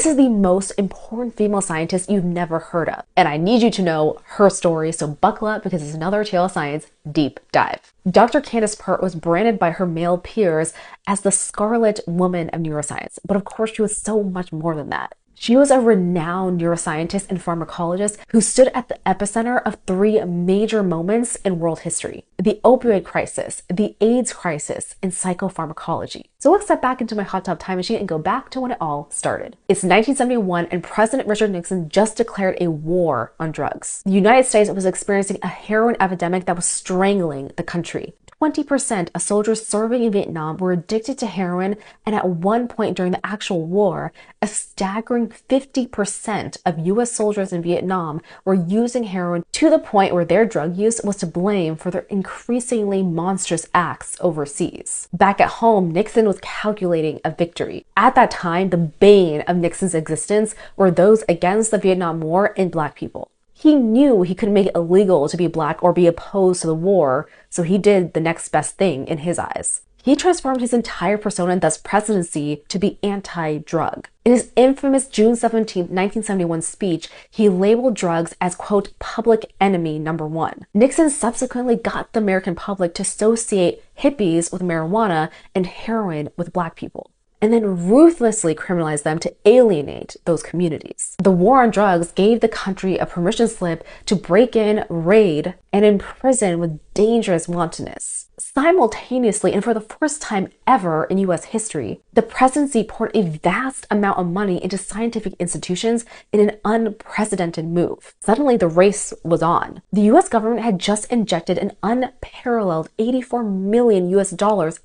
This is the most important female scientist you've never heard of, and I need you to know her story, so buckle up because it's another tale of science deep dive. Dr. Candace Pert was branded by her male peers as the Scarlet Woman of Neuroscience, but of course she was so much more than that. She was a renowned neuroscientist and pharmacologist who stood at the epicenter of three major moments in world history: the opioid crisis, the AIDS crisis, and psychopharmacology. So let's step back into my hot tub time machine and go back to when it all started. It's 1971 and President Richard Nixon just declared a war on drugs. The United States was experiencing a heroin epidemic that was strangling the country. 20% of soldiers serving in Vietnam were addicted to heroin, and at one point during the actual war, a staggering 50% of US soldiers in Vietnam were using heroin to the point where their drug use was to blame for their increasingly monstrous acts overseas. Back at home, Nixon was calculating a victory. At that time, the bane of Nixon's existence were those against the Vietnam War and Black people. He knew he couldn't make it illegal to be Black or be opposed to the war, so he did the next best thing in his eyes. He transformed his entire persona and thus presidency to be anti-drug. In his infamous June 17, 1971 speech, he labeled drugs as, quote, public enemy number one. Nixon subsequently got the American public to associate hippies with marijuana and heroin with Black people, and then ruthlessly criminalize them to alienate those communities. The war on drugs gave the country a permission slip to break in, raid, and imprison with dangerous wantonness. Simultaneously, and for the first time ever in US history, the presidency poured a vast amount of money into scientific institutions in an unprecedented move. Suddenly, the race was on. The US government had just injected an unparalleled $84 million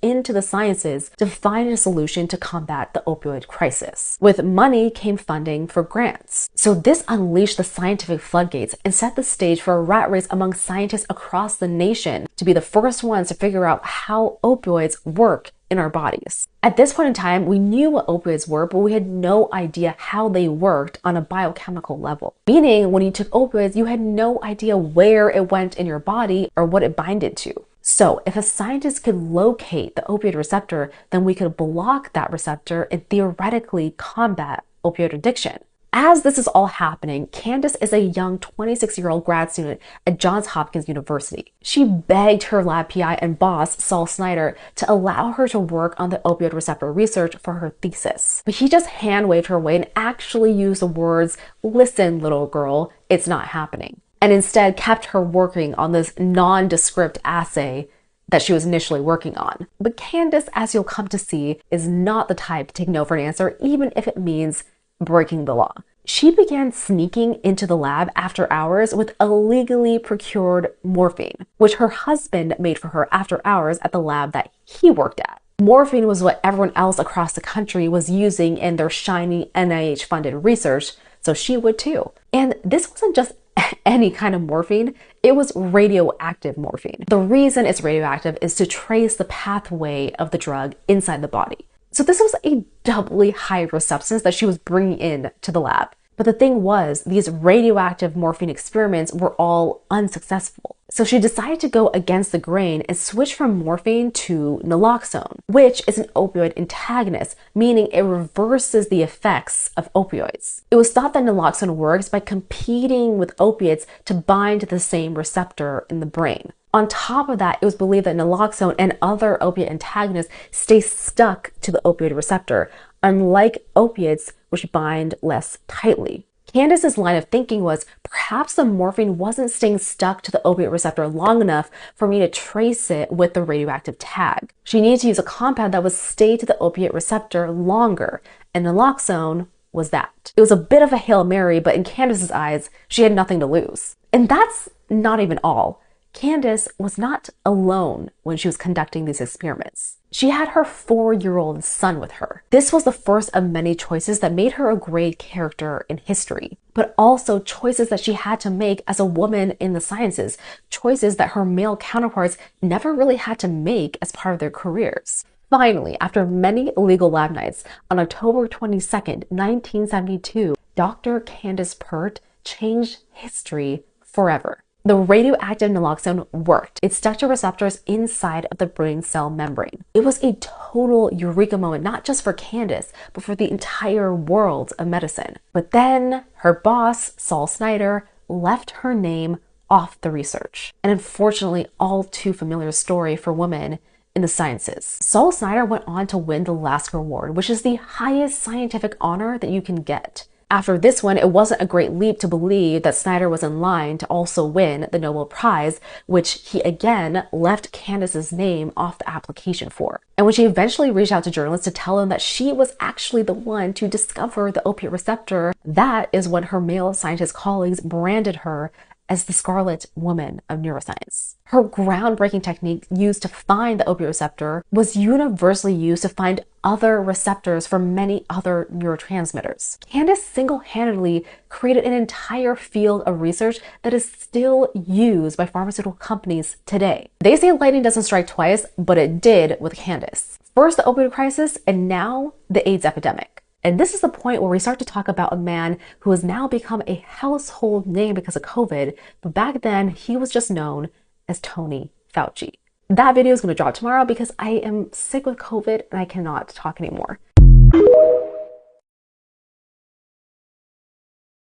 into the sciences to find a solution to combat the opioid crisis. With money came funding for grants. So this unleashed the scientific floodgates and set the stage for a rat race among scientists across the nation to be the first ones to figure out how opioids work in our bodies. At this point in time, we knew what opioids were, but we had no idea how they worked on a biochemical level. Meaning, when you took opioids, you had no idea where it went in your body or what it binded to. So if a scientist could locate the opioid receptor, then we could block that receptor and theoretically combat opioid addiction. As this is all happening, Candace is a young 26-year-old grad student at Johns Hopkins University. She begged her lab PI and boss, Saul Snyder, to allow her to work on the opioid receptor research for her thesis. But he just hand-waved her away and actually used the words, "Listen, little girl, it's not happening," and instead kept her working on this nondescript assay that she was initially working on. But Candace, as you'll come to see, is not the type to take no for an answer, even if it means breaking the law. She began sneaking into the lab after hours with illegally procured morphine, which her husband made for her after hours at the lab that he worked at. Morphine was what everyone else across the country was using in their shiny NIH-funded research, so she would too. And this wasn't just any kind of morphine, it was radioactive morphine. The reason it's radioactive is to trace the pathway of the drug inside the body. So this was a doubly high-risk substance that she was bringing in to the lab. But the thing was, these radioactive morphine experiments were all unsuccessful. So she decided to go against the grain and switch from morphine to naloxone, which is an opioid antagonist, meaning it reverses the effects of opioids. It was thought that naloxone works by competing with opiates to bind to the same receptor in the brain. On top of that, it was believed that naloxone and other opiate antagonists stay stuck to the opioid receptor, unlike opiates which bind less tightly. Candace's line of thinking was, perhaps the morphine wasn't staying stuck to the opiate receptor long enough for me to trace it with the radioactive tag. She needed to use a compound that would stay to the opiate receptor longer, and naloxone was that. It was a bit of a Hail Mary, but in Candace's eyes, she had nothing to lose. And that's not even all. Candace was not alone when she was conducting these experiments. She had her 4-year-old son with her. This was the first of many choices that made her a great character in history, but also choices that she had to make as a woman in the sciences, choices that her male counterparts never really had to make as part of their careers. Finally, after many illegal lab nights, on October 22nd, 1972, Dr. Candace Pert changed history forever. The radioactive naloxone worked. It stuck to receptors inside of the brain cell membrane. It was a total eureka moment, not just for Candace, but for the entire world of medicine. But then her boss, Saul Snyder, left her name off the research. An unfortunately all too familiar story for women in the sciences. Saul Snyder went on to win the Lasker Award, which is the highest scientific honor that you can get. After this one, it wasn't a great leap to believe that Snyder was in line to also win the Nobel Prize, which he again left Candace's name off the application for. And when she eventually reached out to journalists to tell them that she was actually the one to discover the opiate receptor, that is when her male scientist colleagues branded her as the Scarlet Woman of Neuroscience. Her groundbreaking technique used to find the opiate receptor was universally used to find other receptors for many other neurotransmitters. Candace single-handedly created an entire field of research that is still used by pharmaceutical companies today. They say lightning doesn't strike twice, but it did with Candace. First the opioid crisis, and now the AIDS epidemic. And this is the point where we start to talk about a man who has now become a household name because of COVID, but back then he was just known as Tony Fauci. That video is going to drop tomorrow because I am sick with COVID and I cannot talk anymore.